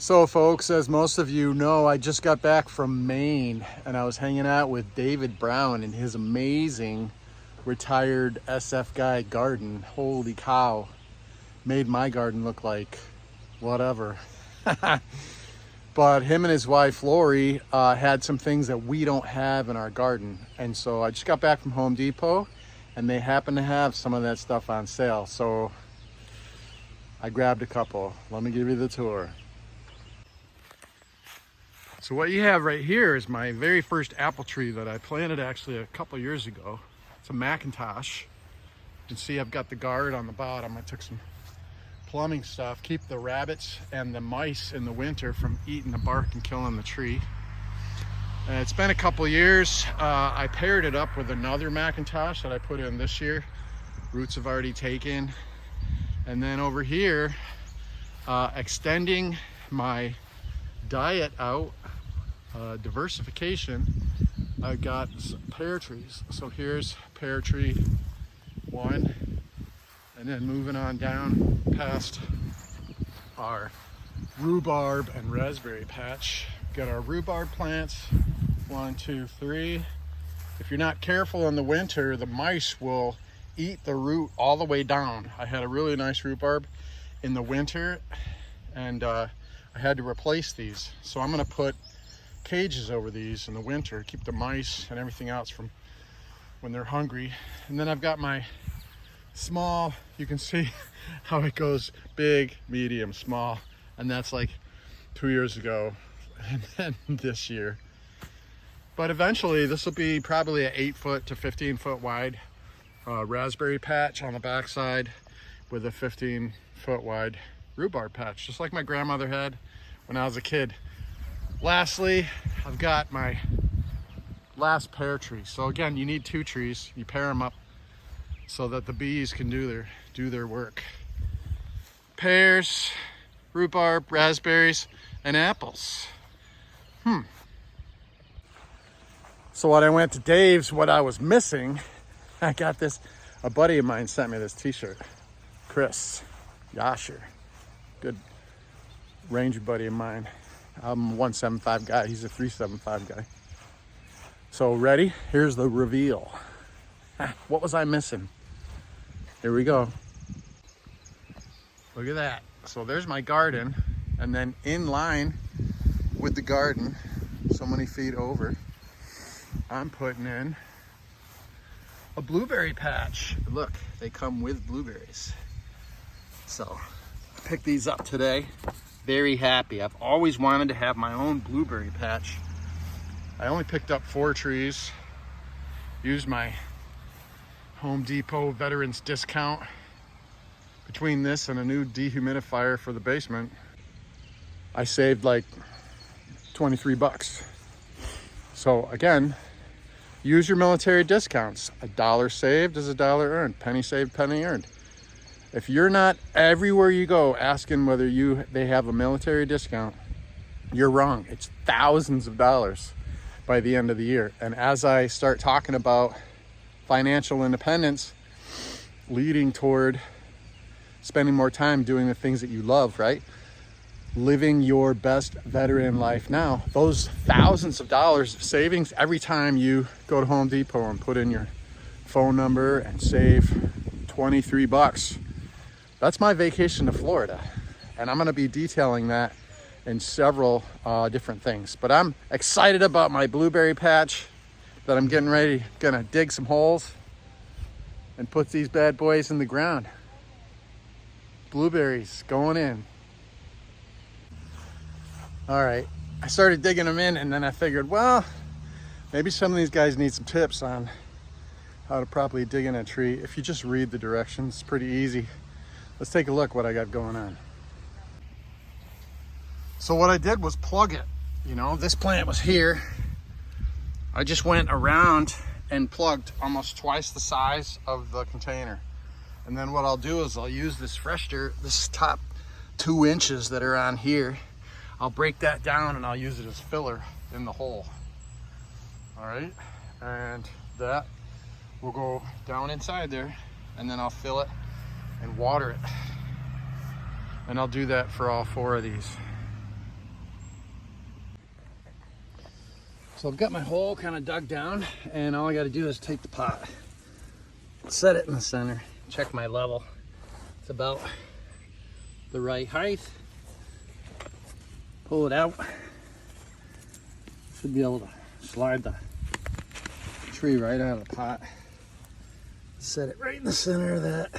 So folks, as most of you know, I just got back from Maine and I was hanging out with David Brown in his amazing retired SF guy garden. Holy cow, made my garden look like whatever. But him and his wife Lori had some things that we don't have in our garden, and so I just got back from Home Depot and they happen to have some of that stuff on sale, so I grabbed a couple. Let me give you the tour. So what you have right here is my very first apple tree that I planted actually a couple years ago. It's a Macintosh. You can see I've got the guard on the bottom. I took some plumbing stuff, keep the rabbits and the mice in the winter from eating the bark and killing the tree. And it's been a couple years. I paired it up with another Macintosh that I put in this year. Roots have already taken. And then over here, extending my diet out, diversification, I got pear trees. So here's pear tree one, and then moving on down past our rhubarb and raspberry patch. Got our rhubarb plants, 1, 2, 3. If you're not careful in the winter, the mice will eat the root all the way down. I had a really nice rhubarb in the winter, and I had to replace these. So I'm gonna put cages over these in the winter, keep the mice and everything else from when they're hungry. And then I've got my small, you can see how it goes big, medium, small, and that's like 2 years ago, and then this year. But eventually this will be probably an 8 foot to 15 foot wide raspberry patch on the backside with a 15 foot wide rhubarb patch, just like my grandmother had when I was a kid. Lastly, I've got my last pear tree. So again, you need 2 trees. You pair them up so that the bees can do their work. Pears, rhubarb, raspberries, and apples. So when I went to Dave's, what I was missing, I got this, a buddy of mine sent me this t-shirt. Chris Yasher, good ranger buddy of mine. I'm a 175 guy, he's a 375 guy. So ready? Here's the reveal. What was I missing? Here we go. Look at that. So there's my garden, and then in line with the garden, so many feet over, I'm putting in a blueberry patch. Look, they come with blueberries. So I picked these up today. Very happy. I've always wanted to have my own blueberry patch. I only picked up 4 trees. Used my Home Depot veterans discount. Between this and a new dehumidifier for the basement, I saved like 23 bucks. So again, use your military discounts. $1 saved is $1 earned. Penny saved, penny earned. If you're not everywhere you go asking whether they have a military discount, you're wrong. It's thousands of dollars by the end of the year. And as I start talking about financial independence, leading toward spending more time doing the things that you love, right? Living your best veteran life now, those thousands of dollars of savings every time you go to Home Depot and put in your phone number and save 23 bucks. That's my vacation to Florida, and I'm gonna be detailing that in several different things. But I'm excited about my blueberry patch that I'm getting ready, gonna dig some holes and put these bad boys in the ground. Blueberries going in. All right, I started digging them in, and then I figured, well, maybe some of these guys need some tips on how to properly dig in a tree. If you just read the directions, it's pretty easy. Let's take a look what I got going on. So what I did was plug it. You know, this plant was here. I just went around and plugged almost twice the size of the container. And then what I'll do is I'll use this fresh dirt, this top 2 inches that are on here. I'll break that down and I'll use it as filler in the hole. All right, and that will go down inside there, and then I'll fill it and water it. And I'll do that for all 4 of these. So I've got my hole kind of dug down, and all I got to do is take the pot, set it in the center, check my level. It's about the right height. Pull it out. Should be able to slide the tree right out of the pot. Set it right in the center of that.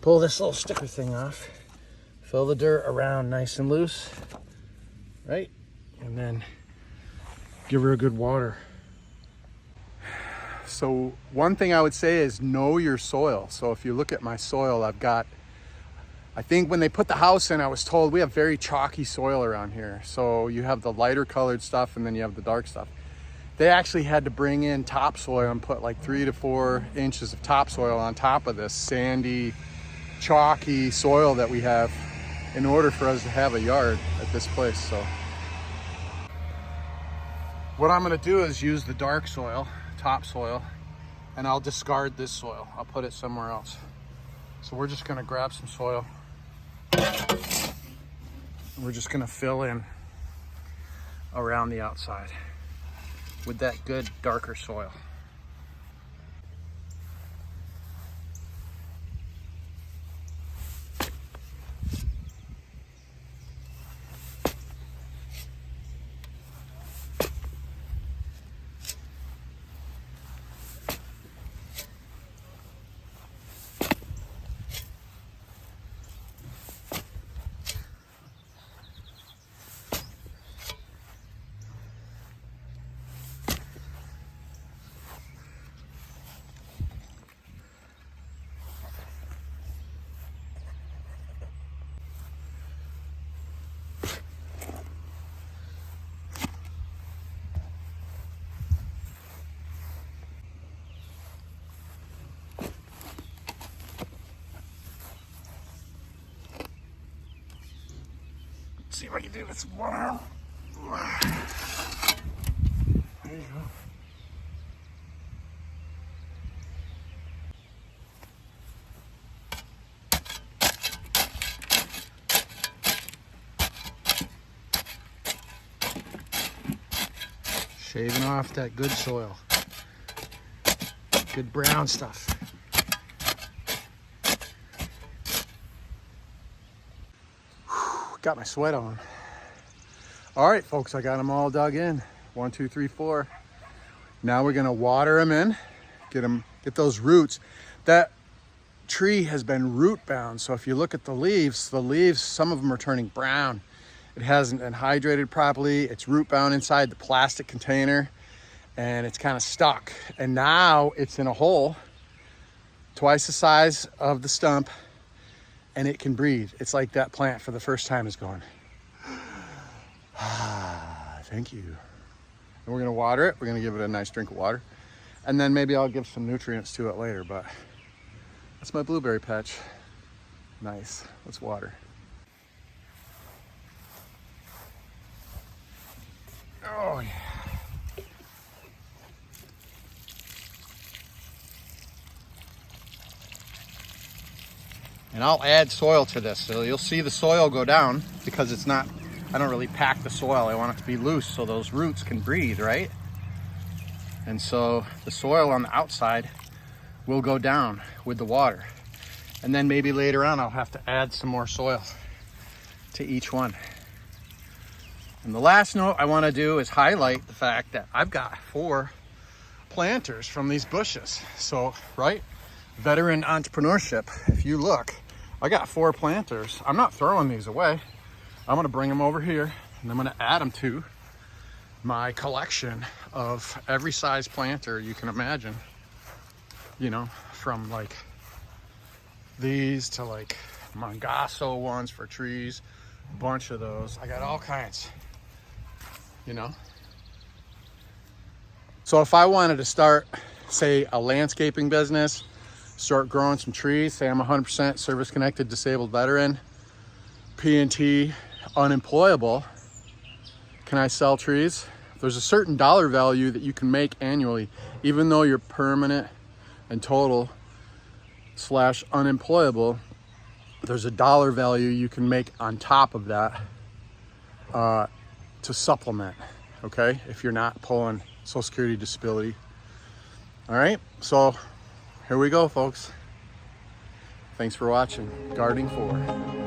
Pull this little sticker thing off. Fill the dirt around nice and loose, right? And then give her a good water. So one thing I would say is know your soil. So if you look at my soil, I've got, I think when they put the house in, I was told we have very chalky soil around here. So you have the lighter colored stuff and then you have the dark stuff. They actually had to bring in topsoil and put like 3 to 4 inches of topsoil on top of this sandy, chalky soil that we have in order for us to have a yard at this place. So what I'm gonna do is use the dark soil, topsoil, and I'll discard this soil. I'll put it somewhere else. So we're just gonna grab some soil. We're just gonna fill in around the outside with that good darker soil. See if I can do this one arm. There you go. Shaving off that good soil. Good brown stuff. Got my sweat on. All right, folks, I got them all dug in. 1, 2, 3, 4. Now we're gonna water them in, get those roots. That tree has been root bound. So if you look at the leaves, some of them are turning brown. It hasn't been hydrated properly. It's root bound inside the plastic container and it's kind of stuck. And now it's in a hole twice the size of the stump, and it can breathe. It's like that plant for the first time is going, thank you. And we're gonna water it. We're gonna give it a nice drink of water. And then maybe I'll give some nutrients to it later, but that's my blueberry patch. Nice, let's water. Oh yeah. And I'll add soil to this. So you'll see the soil go down because it's not, I don't really pack the soil. I want it to be loose so those roots can breathe, right? And so the soil on the outside will go down with the water. And then maybe later on I'll have to add some more soil to each one. And the last note I want to do is highlight the fact that I've got 4 planters from these bushes. So, right? Veteran entrepreneurship. If you look, I got 4 planters. I'm not throwing these away. I'm gonna bring them over here and I'm gonna add them to my collection of every size planter you can imagine. You know, from like these to like Mongasso ones for trees, a bunch of those. I got all kinds, you know. So if I wanted to start, say, a landscaping business, start growing some trees, say I'm 100% service-connected disabled veteran, P&T, unemployable, can I sell trees? There's a certain dollar value that you can make annually, even though you're permanent and total / unemployable. There's a dollar value you can make on top of that to supplement, okay? If you're not pulling Social Security disability. All right, so here we go, folks. Thanks for watching Gardening 4.